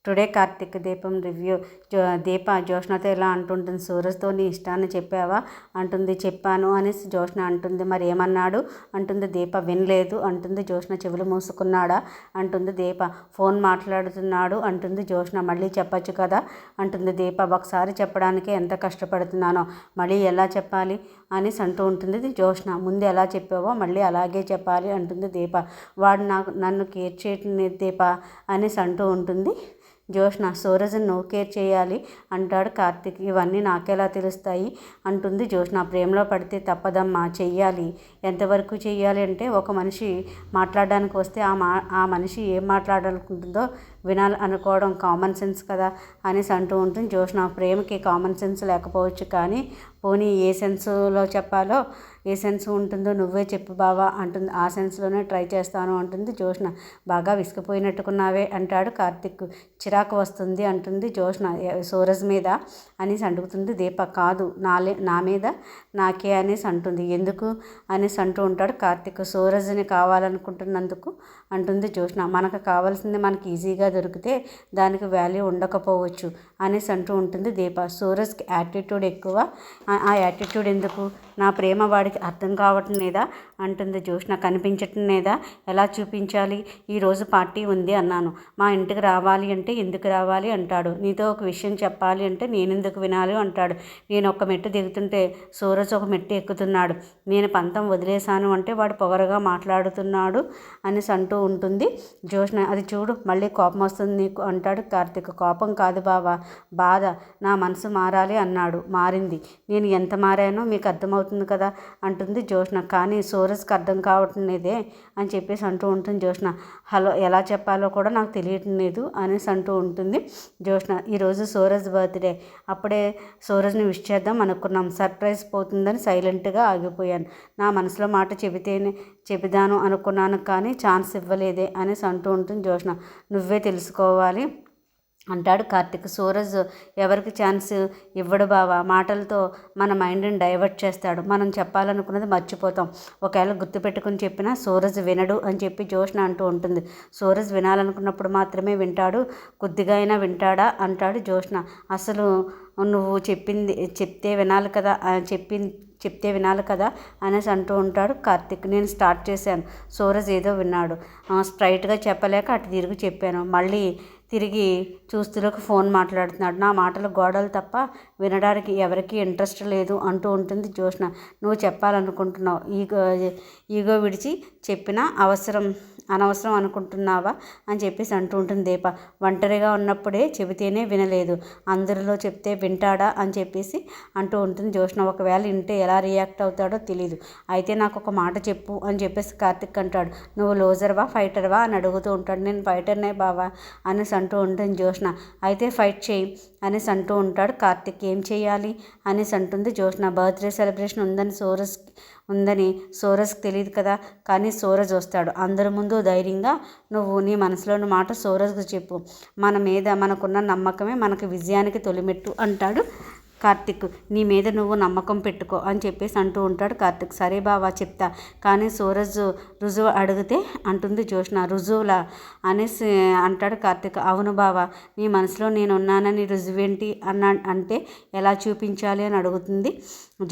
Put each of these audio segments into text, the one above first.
Today Karthik దీపం review. దీప జ్యోష్నతో ఇలా అంటుంటుంది, సూరజ్తో నీ ఇష్టాన్ని చెప్పావా అంటుంది. చెప్పాను అనేసి జ్యోష్న అంటుంది. మరి ఏమన్నాడు అంటుంది దీప. వినలేదు అంటుంది జ్యోష్న. చెవులు మూసుకున్నాడా అంటుంది దీప. ఫోన్ మాట్లాడుతున్నాడు అంటుంది జ్యోష్న. మళ్ళీ చెప్పచ్చు కదా అంటుంది దీప. ఒకసారి చెప్పడానికి ఎంత కష్టపడుతున్నానో మళ్ళీ ఎలా చెప్పాలి అనేసి అంటూ ఉంటుంది జ్యోష్న. ముందు ఎలా చెప్పావో మళ్ళీ అలాగే చెప్పాలి అంటుంది దీప. వాడు నన్ను కేర్ చేయటం దీప అనేసి అంటూ ఉంటుంది జ్యోష్న. సూరజ్ని నువ్వు కేర్ చేయాలి అంటాడు కార్తిక్. ఇవన్నీ నాకెలా తెలుస్తాయి అంటుంది జ్యోష్న. ప్రేమలో పడితే తప్పదమ్మా, చెయ్యాలి. ఎంతవరకు చెయ్యాలి అంటే ఒక మనిషి మాట్లాడడానికి వస్తే ఆ మనిషి ఏం మాట్లాడాలనుకుంటుందో వినాలి అనుకోవడం కామన్ సెన్స్ కదా అనేసి అంటూ ఉంటుంది జ్యోష్న. ప్రేమకి కామన్ సెన్స్ లేకపోవచ్చు, కానీ పోనీ ఏ సెన్స్లో చెప్పాలో, ఏ సెన్స్ ఉంటుందో నువ్వే చెప్పు బావా అంటుంది. ఆ సెన్స్లోనే ట్రై చేస్తాను అంటుంది జ్యోష్న. బాగా విసిగిపోయినట్టుకున్నావే అంటాడు కార్తిక్. చిరాకు వస్తుంది అంటుంది జ్యోష్న. సూరజ్ మీద అనేసి అడుగుతుంది దీప. కాదు, నా మీద నాకే అనేసి అంటుంది. ఎందుకు అనేసి అంటూ ఉంటాడు కార్తిక్. సూరజ్ని కావాలనుకుంటున్నందుకు అంటుంది జ్యోష్న. మనకు కావాల్సింది మనకి ఈజీగా దొరికితే దానికి వాల్యూ ఉండకపోవచ్చు అనేసి అంటూ ఉంటుంది దీప. సూరజ్కి యాటిట్యూడ్ ఎక్కువ. ఆ యాటిట్యూడ్ ఎందుకు? నా ప్రేమ వాడికి అర్థం కావటం లేదా అంటుంది జ్యోష్న. కనిపించటం లేదా? ఎలా చూపించాలి? ఈరోజు పార్టీ ఉంది అన్నాను, మా ఇంటికి రావాలి అంటే ఎందుకు రావాలి అంటాడు. నీతో ఒక విషయం చెప్పాలి అంటే నేనెందుకు వినాలి అంటాడు. నేను ఒక మెట్టు దిగుతుంటే సూరజ్ ఒక మెట్టు ఎక్కుతున్నాడు. నేను పంతం వదిలేశాను అంటే వాడు పొగరగా మాట్లాడుతున్నాడు అనేసి అంటూ ఉంటుంది జ్యోష్న. అది చూడు, మళ్ళీ కోపం వస్తుంది నీకు అంటాడు కార్తిక్. కోపం కాదు బావా, బాధ. నా మనసు మారాలి అన్నాడు, మారింది. నేను ఎంత మారానో మీకు అర్థమవుతుంది కదా అంటుంది జ్యోష్న. కానీ సూరజ్కి అర్థం కావటం లేదే అని చెప్పేసి అంటూ ఉంటుంది జ్యోష్న. హలో, ఎలా చెప్పాలో కూడా నాకు తెలియటం లేదు అనేసి అంటూ ఉంటుంది జ్యోష్న. ఈరోజు సూరజ్ బర్త్డే. అప్పుడే సూరజ్ని విష్ చేద్దాం అనుకున్నాం, సర్ప్రైజ్ పోతుందని సైలెంట్గా ఆగిపోయాను. నా మనసులో మాట చెబుదాను అనుకున్నాను, కానీ ఛాన్స్ ఇవ్వలేదే అనేసి అంటూ ఉంటుంది జ్యోష్న. నువ్వే తెలుసుకోవాలి అంటాడు కార్తిక్. సూరజ్ ఎవరికి ఛాన్స్ ఇవ్వడు బావా. మాటలతో మన మైండ్ని డైవర్ట్ చేస్తాడు. మనం చెప్పాలనుకున్నది మర్చిపోతాం. ఒకవేళ గుర్తుపెట్టుకుని చెప్పినా సూరజ్ వినడు అని చెప్పి జ్యోష్న అంటూ ఉంటుంది. సూరజ్ వినాలనుకున్నప్పుడు మాత్రమే వింటాడు, కొద్దిగా అయినా వింటాడా అంటాడు జ్యోష్న. అసలు నువ్వు చెప్తే వినాలి కదా, చెప్తే వినాలి కదా అనేసి అంటూ ఉంటాడు కార్తిక్. నేను స్టార్ట్ చేశాను, సూరజ్ ఏదో విన్నాడు. స్ట్రైట్గా చెప్పలేక అటు తిరిగి చెప్పాను. మళ్ళీ తిరిగి చూస్తులకు ఫోన్ మాట్లాడుతున్నాడు. నా మాటలు గోడలు తప్ప వినడానికి ఎవరికీ ఇంట్రెస్ట్ లేదు అంటూ ఉంటుంది జ్యోష్న. నువ్వు చెప్పాలనుకుంటున్నావు, ఈగో విడిచి చెప్పినా అనవసరం అనుకుంటున్నావా అని చెప్పేసి అంటూ ఉంటుంది దీప. ఒంటరిగా ఉన్నప్పుడే చెబితేనే వినలేదు, అందరిలో చెప్తే వింటాడా అని చెప్పేసి అంటూ ఉంటుంది జ్యోష్న. ఒకవేళ వింటే ఎలా రియాక్ట్ అవుతాడో తెలీదు. అయితే నాకు ఒక మాట చెప్పు అని చెప్పేసి కార్తిక్ అంటాడు. నువ్వు లోజర్వా ఫైటర్వా అని అడుగుతూ ఉంటాడు. నేను ఫైటర్నే బావా అనేసి అంటూ ఉంటుంది జ్యోష్న. అయితే ఫైట్ చేయి అనేసి అంటూ ఉంటాడు కార్తిక్. ఏం చేయాలి అనేసి అంటుంది జ్యోష్న. బర్త్డే సెలబ్రేషన్ ఉందని సూరజ్కి తెలియదు కదా, కానీ సూరజ్ వస్తాడు. అందరి ముందు ధైర్యంగా నువ్వు నీ మనసులోని మాట సూరజ్కి చెప్పు. మన మీద మనకున్న నమ్మకమే మనకు విజయానికి తొలిమెట్టు అంటాడు కార్తిక్. నీ మీద నువ్వు నమ్మకం పెట్టుకో అని చెప్పేసి అంటూ ఉంటాడు కార్తిక్. సరే బావా చెప్తా, కానీ సూరజ్ రుజువు అడిగితే అంటుంది జ్యోష్న. రుజువులా అనేసి అంటాడు కార్తిక్. అవును బావా, నీ మనసులో నేను ఉన్నానని రుజువేంటి అంటే ఎలా చూపించాలి అని అడుగుతుంది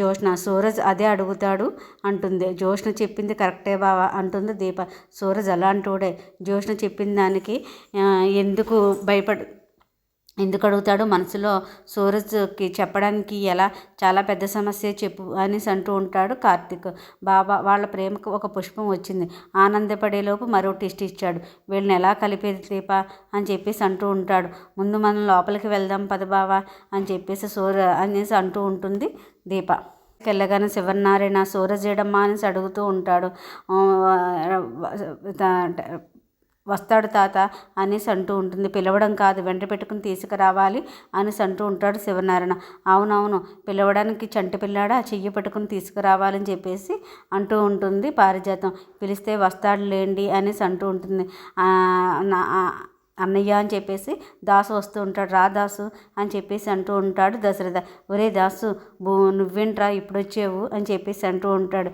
జ్యోష్న. సూరజ్ అదే అడుగుతాడు అంటుంది. జ్యోష్న చెప్పింది కరెక్టే బావా అంటుంది దీప. సూరజ్ అలాంటోడే. జ్యోష్న చెప్పిన దానికి ఎందుకు అడుగుతాడు మనసులో సూరజ్కి చెప్పడానికి ఎలా, చాలా పెద్ద సమస్య చెప్పు అనేసి అంటూ ఉంటాడు కార్తిక్. బాబా వాళ్ళ ప్రేమకు ఒక పుష్పం వచ్చింది, ఆనందపడేలోపు మరో టెస్ట్ ఇచ్చాడు. వీళ్ళని ఎలా కలిపేది దీప అని చెప్పేసి అంటూ ఉంటాడు. ముందు మనం లోపలికి వెళ్దాం పద బావా అని చెప్పేసి అనేసి అంటూ ఉంటుంది దీప. వెళ్ళగానే శివనారాయణ సూరజ్ ఏడమ్మా అనేసి అడుగుతూ ఉంటాడు. వస్తాడు తాత అనేసి అంటూ ఉంటుంది. పిలవడం కాదు, వెంట పెట్టుకుని తీసుకురావాలి అనేసి అంటూ ఉంటాడు శివనారాయణ. అవునవును, పిలవడానికి చంటి పిల్లాడా, చెయ్యి పట్టుకుని తీసుకురావాలని చెప్పేసి అంటూ ఉంటుంది పారిజాతం. పిలిస్తే వస్తాడు లేండి అనేసి అంటూ ఉంటుంది. అన్నయ్య అని చెప్పేసి దాసు వస్తూ ఉంటాడు. రా దాసు అని చెప్పేసి అంటూ ఉంటాడు దశరథ. ఒరే దాసు, నువ్వేంట్రా ఇప్పుడు వచ్చావు అని చెప్పేసి అంటూ ఉంటాడు.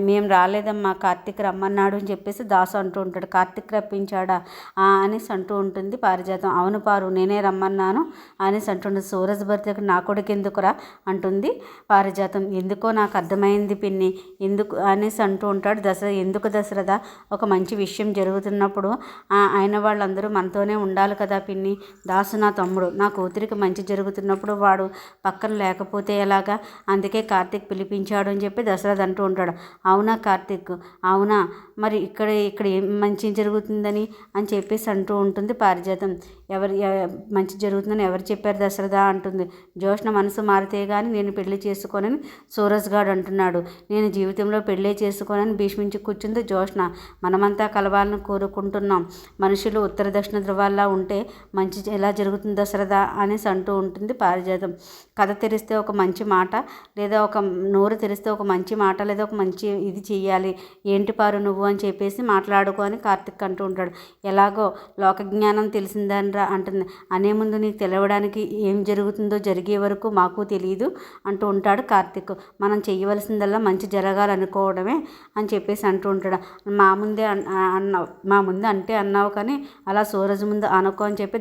మేము రాలేదమ్మా, కార్తీక్ రమ్మన్నాడు అని చెప్పేసి దాసు అంటూ ఉంటాడు. కార్తీక్ రప్పించాడా అనేసి అంటూ ఉంటుంది పారిజాతం. అవును పారు, నేనే రమ్మన్నాను అనేసి అంటుంది. సూరజ్ బర్త్డేకి నా కొడుకు ఎందుకురా అంటుంది పారిజాతం. ఎందుకో నాకు అర్థమైంది పిన్ని, ఎందుకు అనేసి అంటూ ఉంటాడు దశరథ. ఎందుకు దశరథ? ఒక మంచి విషయం జరుగుతున్నప్పుడు అయిన వాళ్ళందరూ మనతోనే ఉండాలి కదా పిన్ని. దాసు నా తమ్ముడు, నా కూతురికి మంచి జరుగుతున్నప్పుడు వాడు పక్కన లేకపోతే ఎలాగా? అందుకే కార్తీక్ పిలిపించాడు అని చెప్పి దశరథ అంటూ ఉంటాడు. అవునా కార్తీక్, అవునా? మరి ఇక్కడ ఏం మంచి జరుగుతుందని అని చెప్పేసి అంటూ ఉంటుంది పారిజాతం. మంచి జరుగుతుందని ఎవరు చెప్పారు దశరథ అంటుంది. జోష్న మనసు మారితే కానీ నేను పెళ్లి చేసుకోనని సూరజ్ గాడు అంటున్నాడు. నేను జీవితంలో పెళ్ళే చేసుకోనని భీష్మించి కూర్చుంది జోష్న. మనమంతా కలవాలని కోరుకుంటున్నాం. మనుషులు ఉత్తర దక్షిణ ధృవాల్లా ఉంటే మంచి ఎలా జరుగుతుంది దశరథ అనేసి అంటూ ఉంటుంది పారిజాతం. కథ తెరిస్తే ఒక మంచి మాట, లేదా ఒక నోరు తెరిస్తే ఒక మంచి మాట, లేదా ఒక మంచి ఇది చెయ్యాలి. ఏంటి పారు నువ్వు అని చెప్పేసి మాట్లాడుకో అని కార్తీక్ అంటూ ఉంటాడు. ఎలాగో లోకజ్ఞానం తెలిసిందనరా అంటుంది. అనే ముందు నీకు తెలవడానికి ఏం జరుగుతుందో జరిగే వరకు మాకు తెలియదు అంటూ ఉంటాడు కార్తీక్. మనం చెయ్యవలసిందల్లా మంచి జరగాలనుకోవడమే అని చెప్పేసి అంటూ ఉంటాడు. మా ముందే అంటే అన్నావు కానీ అలా సూరజ్ ముందు అనుకో అని చెప్పి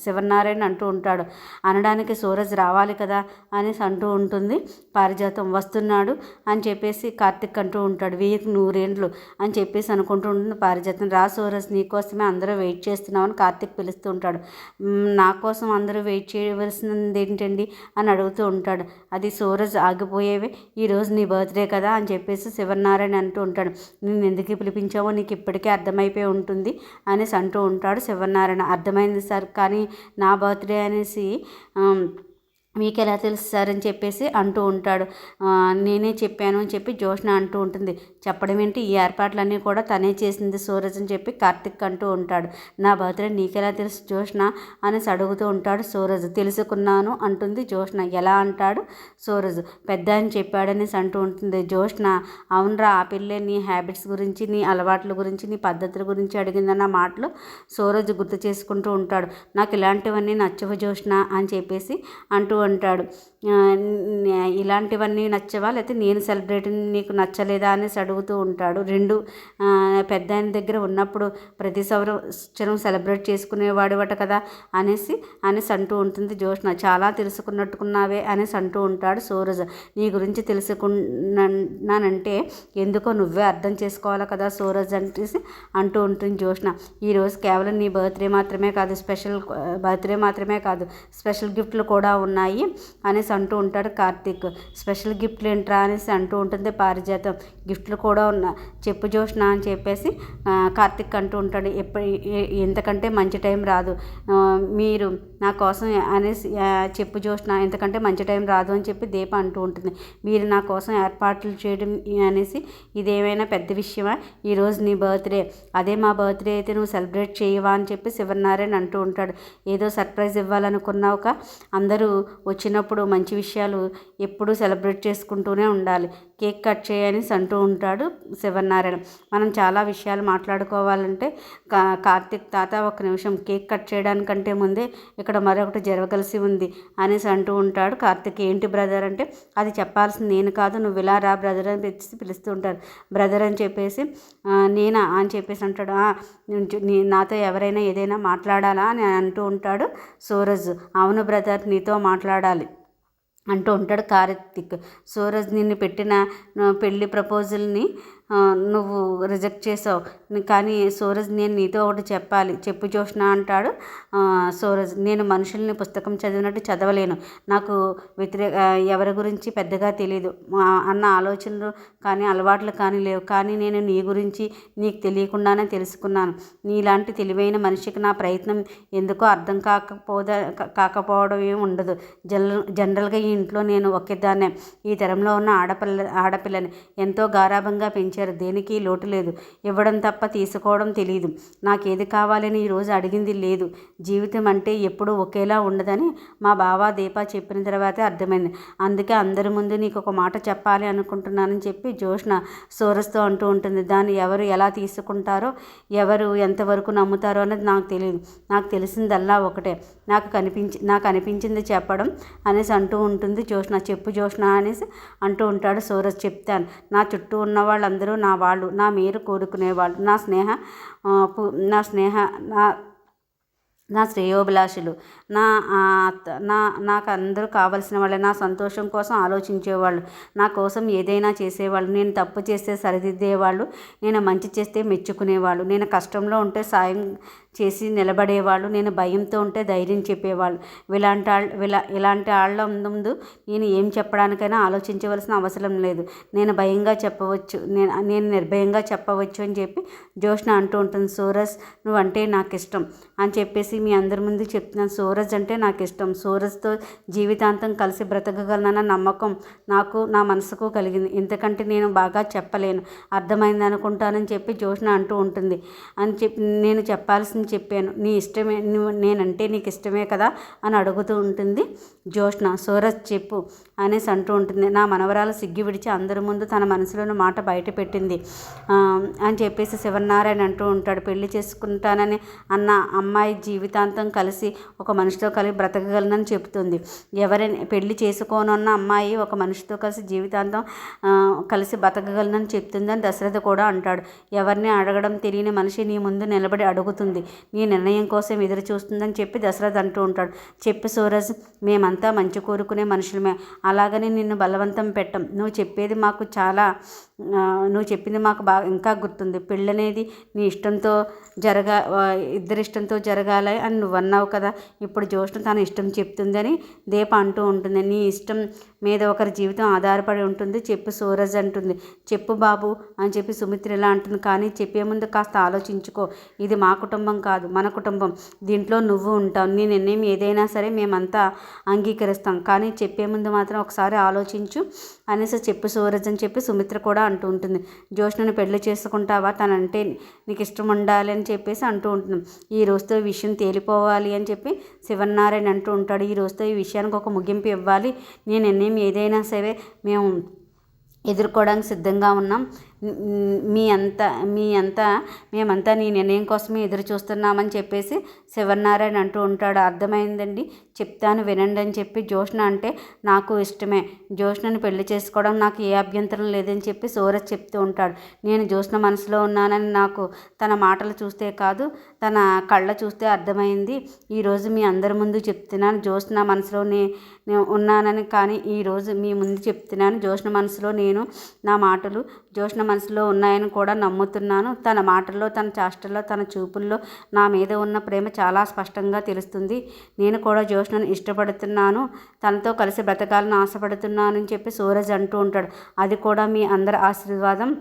శివనారాయణ అంటూ ఉంటాడు. అనడానికి సూరజ్ రావాలి కదా అనేసి అంటూ ఉంటుంది పారిజాతం. వస్తున్నాడు అని చెప్పేసి కార్తీక్ అంటూ ఉంటాడు. 1000 అని చెప్పేసి అనుకుంటూ ఉంటుంది పారిజాతం. రా సూరజ్, నీకోసమే అందరూ వెయిట్ చేస్తున్నామని కార్తీక్ పిలుస్తూ ఉంటాడు. నా కోసం అందరూ వెయిట్ చేయవలసింది ఏంటండి అని అడుగుతూ ఉంటాడు. అది సూరజ్, ఆగిపోయేవే, ఈరోజు నీ బర్త్డే కదా అని చెప్పేసి శివనారాయణ అంటూ ఉంటాడు. నేను ఎందుకు పిలిపించావో నీకు ఇప్పటికే అర్థమైపోయి ఉంటుంది అనేసి అంటూ ఉంటాడు శివనారాయణ. అర్థమైంది సార్, కానీ నా బర్త్డే అనేసి మీకు ఎలా తెలుసు సార్ అని చెప్పేసి అంటూ ఉంటాడు. నేనే చెప్పాను అని చెప్పి జోష్న అంటూ ఉంటుంది. చెప్పడం ఏంటి, ఈ ఏర్పాట్లన్నీ కూడా తనే చేసింది సూరజ్ అని చెప్పి కార్తీక్ అంటూ ఉంటాడు. నా బర్త్డే నీకెలా తెలుసు జోష్న అనేసి అడుగుతూ ఉంటాడు సూరజ్. తెలుసుకున్నాను అంటుంది జోష్న. ఎలా అంటాడు సూరజ్. పెద్ద అని చెప్పాడనేసి అంటూ ఉంటుంది జోష్న. అవునరా, ఆ పిల్లే నీ హ్యాబిట్స్ గురించి, నీ అలవాట్ల గురించి, నీ పద్ధతుల గురించి అడిగిందన్న మాటలు సూరజ్ గుర్తు చేసుకుంటూ ఉంటాడు. నాకు ఇలాంటివన్నీ నచ్చవు జోష్న అని చెప్పేసి అంటూ అంటాడు. ఇలాంటివన్నీ నచ్చవా, లేకపోతే నేను సెలబ్రేటింగ్ నీకు నచ్చలేదా అనేసి అడుగుతూ ఉంటాడు. రెండు పెద్ద ఆయన దగ్గర ఉన్నప్పుడు ప్రతి సంవత్సరం సెలబ్రేట్ చేసుకునేవాడువట కదా అనేసి అంటూ ఉంటుంది జోష్న. చాలా తెలుసుకున్నట్టుకున్నావే అనేసి అంటూ ఉంటాడు సూరజ్. నీ గురించి తెలుసుకున్నానంటే ఎందుకో నువ్వే అర్థం చేసుకోవాలి కదా సూరజ్ అనేసి అంటూ ఉంటుంది జోష్న. ఈరోజు కేవలం నీ బర్త్డే మాత్రమే కాదు, స్పెషల్ గిఫ్ట్లు కూడా ఉన్నాయి అనేసి అంటూ ఉంటాడు కార్తీక్. స్పెషల్ గిఫ్ట్లు ఏంట్రా అనేసి అంటూ ఉంటుంది పారిజాతం. గిఫ్ట్లు కూడా చెప్పు జోష్న అని చెప్పేసి కార్తీక్ అంటూ ఉంటాడు. ఎంతకంటే మంచి టైం రాదు, మీరు నా కోసం అనేసి చెప్పు జోష్న, ఎంతకంటే మంచి టైం రాదు అని చెప్పి దీప అంటూ ఉంటుంది. మీరు నా కోసం ఏర్పాట్లు చేయడం అనేసి ఇదేమైనా పెద్ద విషయమా? ఈరోజు నీ బర్త్డే, అదే మా బర్త్డే అయితే నువ్వు సెలబ్రేట్ చేయవా అని చెప్పి శివనారాయణ అంటూ ఉంటాడు. ఏదో సర్ప్రైజ్ ఇవ్వాలనుకున్నావుక, అందరూ వచ్చినప్పుడు మంచి విషయాలు ఎప్పుడూ సెలబ్రేట్ చేసుకుంటూనే ఉండాలి. కేక్ కట్ చేయని అంటూ ఉంటాడు శివనారాయణ. మనం చాలా విషయాలు మాట్లాడుకోవాలంటే కార్తీక్ తాత ఒక నిమిషం, కేక్ కట్ చేయడానికంటే ముందే ఇక్కడ మరొకటి జరగవలసి ఉంది అనేసి అంటూ ఉంటాడు కార్తీక్. ఏంటి బ్రదర్ అంటే, అది చెప్పాల్సింది నేను కాదు, నువ్వు ఇలా రా బ్రదర్ అని పిలుస్తూ ఉంటారు. బ్రదర్ అని చెప్పేసి నేనా అని చెప్పేసి అంటాడు. నాతో ఎవరైనా ఏదైనా మాట్లాడాలా అని అంటూ ఉంటాడు సూరజ్. అవును బ్రదర్, నీతో మాట్లాడాలి అంటూ ఉంటాడు కార్తీక్. సూరజ్ నిన్ను పెట్టిన పెళ్లి ప్రపోజల్ని నువ్వు రిజెక్ట్ చేసావు, కానీ సూరజ్ నేను నీతో ఒకటి చెప్పాలి, చెప్పు జోష్న అంటాడు సూరజ్. నేను మనుషుల్ని పుస్తకం చదివినట్టు చదవలేను, నాకు ఎవరి గురించి పెద్దగా తెలియదు అన్న ఆలోచనలు కానీ అలవాట్లు కానీ లేవు, కానీ నేను నీ గురించి నీకు తెలియకుండానే తెలుసుకున్నాను. నీలాంటి తెలివైన మనిషికి నా ప్రయత్నం ఎందుకో అర్థం కాకపోవడం ఏమి ఉండదు. జనరల్గా ఈ ఇంట్లో నేను ఒకేదాన్నే, ఈ తరంలో ఉన్న ఆడపిల్లని ఎంతో గారాభంగా పెంచాను. ఇచ్చారు, దేనికి లోటు లేదు. ఇవ్వడం తప్ప తీసుకోవడం తెలియదు. నాకేది కావాలని ఈరోజు అడిగింది లేదు. జీవితం అంటే ఎప్పుడూ ఒకేలా ఉండదని మా బావ దీప చెప్పిన తర్వాతే అర్థమైంది. అందుకే అందరి ముందు నీకు ఒక మాట చెప్పాలి అనుకుంటున్నానని చెప్పి జ్యోత్స్న సూరజ్తో అంటూ ఉంటుంది. దాన్ని ఎవరు ఎలా తీసుకుంటారో, ఎవరు ఎంతవరకు నమ్ముతారో అనేది నాకు తెలియదు. నాకు తెలిసిందల్లా ఒకటే, నాకు అనిపించింది చెప్పడం అనేసి అంటూ ఉంటుంది జ్యోత్స్న. చెప్పు జ్యోత్స్న అనేసి అంటూ ఉంటాడు సూరజ్. చెప్తాను. నా చుట్టూ ఉన్న వాళ్ళందరూ నా వాళ్ళు, నా మేలు కోరుకునేవాళ్ళు, నా శ్రేయోభిలాషులు, నా నా నాకు అందరూ కావలసిన వాళ్ళే. నా సంతోషం కోసం ఆలోచించేవాళ్ళు, నా కోసం ఏదైనా చేసేవాళ్ళు, నేను తప్పు చేస్తే సరిదిద్దేవాళ్ళు, నేను మంచి చేస్తే మెచ్చుకునేవాళ్ళు, నేను కష్టంలో ఉంటే సాయం చేసి నిలబడేవాళ్ళు, నేను భయంతో ఉంటే ధైర్యం చెప్పేవాళ్ళు. ఇలాంటి వాళ్ళ ముందు నేను ఏం చెప్పడానికైనా ఆలోచించవలసిన అవసరం లేదు. నేను భయంగా చెప్పవచ్చు, నేను నిర్భయంగా చెప్పవచ్చు అని చెప్పి జ్యోత్స్న అంటూ ఉంటుంది. సూరజ్ నువ్వంటే నాకు ఇష్టం అని చెప్పేసి మీ అందరి ముందు చెప్తున్నాను. సూరజ్ అంటే నాకు ఇష్టం. సూరజ్తో జీవితాంతం కలిసి బ్రతకగలనన్న నమ్మకం నాకు, నా మనసుకు కలిగింది. ఇంతకంటే నేను బాగా చెప్పలేను, అర్థమైంది అనుకుంటానని చెప్పి జ్యోత్స్న అంటూ ఉంటుంది. అని చెప్పి నేను చెప్పాల్సింది చెప్పాను. నీ ఇష్టమే, నేనంటే నీకు ఇష్టమే కదా అని అడుగుతూ ఉంటుంది జ్యోత్స్న. సూరజ్ చెప్పు అనేసి అంటూ ఉంటుంది. నా మనవరాలు సిగ్గు విడిచి అందరి ముందు తన మనసులోని మాట బయట పెట్టింది అని చెప్పేసి శివనారాయణ అంటూ ఉంటాడు. పెళ్లి చేసుకుంటానని అన్న అమ్మాయి జీవితాంతం కలిసి ఒక మనిషితో కలిసి బ్రతకగలనని చెప్తుంది. ఎవరైనా పెళ్లి చేసుకోనున్న అమ్మాయి ఒక మనిషితో కలిసి జీవితాంతం కలిసి బతకగలనని చెప్తుందని దశరథ కూడా అంటాడు. ఎవరిని అడగడం తెలియని మనిషి నీ ముందు నిలబడి అడుగుతుంది, నీ నిర్ణయం కోసం ఎదురు చూస్తుందని చెప్పి దశరథ్ అంటూ ఉంటాడు. చెప్పి సూరజ్, మేమంతా మంచి కోరుకునే మనుషులమే, అలాగని నిన్ను బలవంతం పెట్టం. నువ్వు చెప్పింది మాకు బాగా ఇంకా గుర్తుంది. పెళ్ళనేది నీ ఇష్టంతో ఇద్దరి ఇష్టంతో జరగాలి అని నువ్వు అన్నావు కదా. ఇప్పుడు జ్యోత్స్న తన ఇష్టం చెప్తుందని దీప అంటూ ఉంటుంది. నీ ఇష్టం మీద ఒకరి జీవితం ఆధారపడి ఉంటుంది. చెప్పు సూరజ్ అంటుంది. చెప్పు బాబు అని చెప్పి సుమిత్ర ఇలా అంటుంది. కానీ చెప్పే ముందు కాస్త ఆలోచించుకో. ఇది మా కుటుంబం కాదు, మన కుటుంబం. దీంట్లో నువ్వు ఉంటావు. నీ నిర్ణయం ఏదైనా సరే మేమంతా అంగీకరిస్తాం. కానీ చెప్పే ముందు మాత్రం ఒకసారి ఆలోచించు అనేసి చెప్పు సూరజ్ అని చెప్పి సుమిత్ర కూడా అంటూ ఉంటుంది. జ్యోత్స్నను పెళ్లి చేసుకుంటావా, తనంటే నీకు ఇష్టం ఉండాలి అని చెప్పేసి అంటూ ఉంటుంది. ఈ రోజుతో ఈ విషయం తేలిపోవాలి అని చెప్పి శివనారాయణ అంటూ ఉంటాడు. ఈ రోజుతో ఈ విషయానికి ఒక ముగింపు ఇవ్వాలి. నీ నిర్ణయం ఏదైనా సరే మేము ఎదుర్కోవడానికి సిద్ధంగా ఉన్నాం. మేమంతా నీ నిర్ణయం కోసమే ఎదురు చూస్తున్నామని చెప్పేసి శివనారాయణ అంటూ ఉంటాడు. అర్థమైందండి, చెప్తాను వినండి అని చెప్పి జ్యోత్స్న అంటే నాకు ఇష్టమే. జ్యోత్స్నని పెళ్లి చేసుకోవడం నాకు ఏ అభ్యంతరం లేదని చెప్పి సూరజ్ చెప్తూ ఉంటాడు. నేను జ్యోత్స్న మనసులో ఉన్నానని నాకు తన మాటలు చూస్తే కాదు, తన కళ్ళ చూస్తే అర్థమైంది. ఈరోజు మీ అందరి ముందు చెప్తున్నాను జ్యోత్స్న మనసులో నేను ఉన్నానని. కానీ ఈరోజు మీ ముందు చెప్తున్నాను, జ్యోత్స్న మనసులో నా మాటలు జ్యోత్స్న మనసులో ఉన్నాయని కూడా నమ్ముతున్నాను. తన మాటల్లో, తన చేష్టల్లో, తన చూపుల్లో నా మీద ఉన్న ప్రేమ చాలా స్పష్టంగా తెలుస్తుంది. నేను కూడా జ్యోత్స్నను ఇష్టపడుతున్నాను, తనతో కలిసి బ్రతకాలని ఆశపడుతున్నాను అని చెప్పి సూరజ్ అంటూ ఉంటాడు. అది కూడా మీ అందరి ఆశీర్వాదం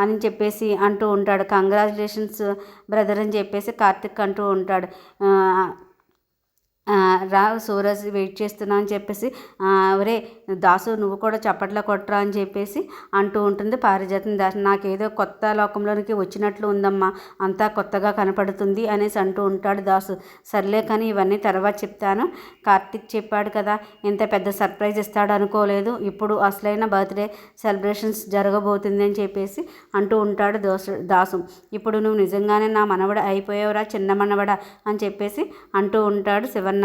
అని చెప్పేసి అంటూ ఉంటాడు. కంగ్రాచులేషన్స్ బ్రదర్ అని చెప్పేసి కార్తిక్ అంటూ ఉంటాడు. రా సూరజ్ వెయిట్ చేస్తున్నా అని చెప్పేసి, ఒరే దాసు నువ్వు కూడా చప్పట్లో కొట్టరా అని చెప్పేసి అంటూ ఉంటుంది పారిజాతం. నాకేదో కొత్త లోకంలోనికి వచ్చినట్లు ఉందమ్మా, అంతా కొత్తగా కనపడుతుంది అనేసి అంటూ ఉంటాడు దాసు. సర్లే కానీ ఇవన్నీ తర్వాత చెప్తాను. కార్తిక్ చెప్పాడు కదా, ఇంత పెద్ద సర్ప్రైజ్ ఇస్తాడు అనుకోలేదు. ఇప్పుడు అసలైన బర్త్డే సెలబ్రేషన్స్ జరగబోతుంది అని చెప్పేసి అంటూ ఉంటాడు దాసు. ఇప్పుడు నువ్వు నిజంగానే నా మనవడ అయిపోయావురా, చిన్న మనవడ అని చెప్పేసి అంటూ ఉంటాడు శివనారాయణ.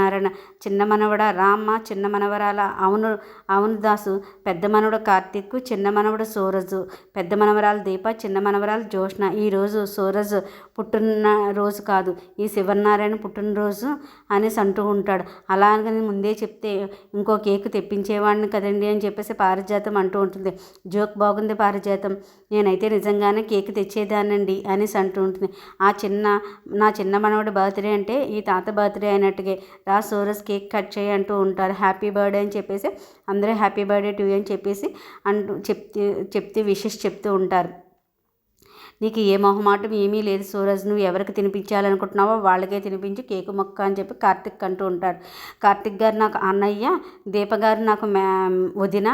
చిన్న మనవడ రామ్మ, చిన్న మనవరాల? అవును దాసు. పెద్ద మనవడు కార్తిక్, చిన్న మనవడు సూరజ్, పెద్ద మనవరాలు దీప, చిన్న మనవరాలు జ్యోత్స్న. ఈరోజు సూరజ్ పుట్టినరోజు కాదు, ఈ శివనారాయణ పుట్టినరోజు అనేసి అంటూ ఉంటాడు. అలాగని ముందే చెప్తే ఇంకో కేక్ తెప్పించేవాడిని కదండి అని చెప్పేసి పారిజాతం అంటూ ఉంటుంది. జోక్ బాగుంది పారిజాతం, నేనైతే నిజంగానే కేక్ తెచ్చేదానండి అనేసి అంటూ ఉంటుంది. నా చిన్న మనవడి బర్త్డే అంటే ఈ తాత బర్త్డే అయినట్టుగా రా సూరజ్ కేక్ కట్ చేయి అంటూ ఉంటారు. హ్యాపీ బర్త్డే అని చెప్పేసి అందరూ హ్యాపీ బర్త్డే టు యూ అని చెప్పేసి చెప్తే విషెస్ చెప్తూ ఉంటారు. నీకు ఏ మొహమాటం ఏమీ లేదు సూరజ్, నువ్వు ఎవరికి తినిపించాలనుకుంటున్నావో వాళ్ళకే తినిపించి కేకు మొక్క అని చెప్పి కార్తిక్ అంటూ ఉంటాడు. కార్తిక్ గారు నాకు అన్నయ్య, దీప గారు నాకు వదిన,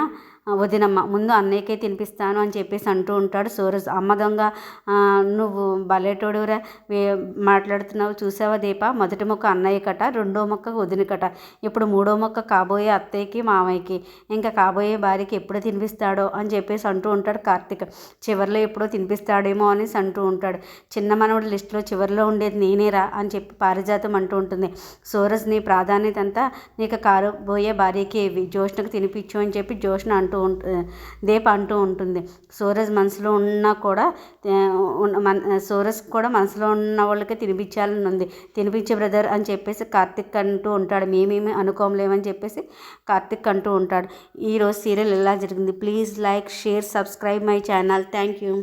వదినమ్మ ముందు అన్నయ్యకే తినిపిస్తాను అని చెప్పేసి అంటూ ఉంటాడు సూరజ్. అమ్మ దొంగ, నువ్వు బలేటోడురా మాట్లాడుతున్నావు చూసావా దీప, మొదటి మొక్క అన్నయ్య కట, రెండో మొక్క వదినకట, ఇప్పుడు మూడో మొక్క కాబోయే అత్తయ్యకి మామయ్యకి, ఇంకా కాబోయే భార్యకి ఎప్పుడు తినిపిస్తాడో అని చెప్పేసి అంటూ ఉంటాడు కార్తీక్. చివరిలో ఎప్పుడో తినిపిస్తాడేమో అనేసి అంటూ ఉంటాడు. చిన్న మనవడి లిస్టులో చివరిలో ఉండేది నేనేరా అని చెప్పి పారిజాతం అంటూ ఉంటుంది. సూరజ్ నీ ప్రాధాన్యత అంతా నీకు కాబోయే భార్యకి ఇవి, జోష్నకు తినిపించు అని చెప్పి జోష్న అంటూ దీప అంటూ ఉంటుంది. సూరజ్ మనసులో ఉన్నా కూడా సూరజ్ కూడా మనసులో ఉన్న వాళ్ళకే తినిపించాలని ఉంది. తినిపించే బ్రదర్ అని చెప్పేసి కార్తిక్ అంటూ ఉంటాడు. మేమేమి అనుకోలేమని చెప్పేసి కార్తిక్ అంటూ ఉంటాడు. ఈరోజు సీరియల్ ఎలా జరిగింది? Please like, share, subscribe my channel. Thank you.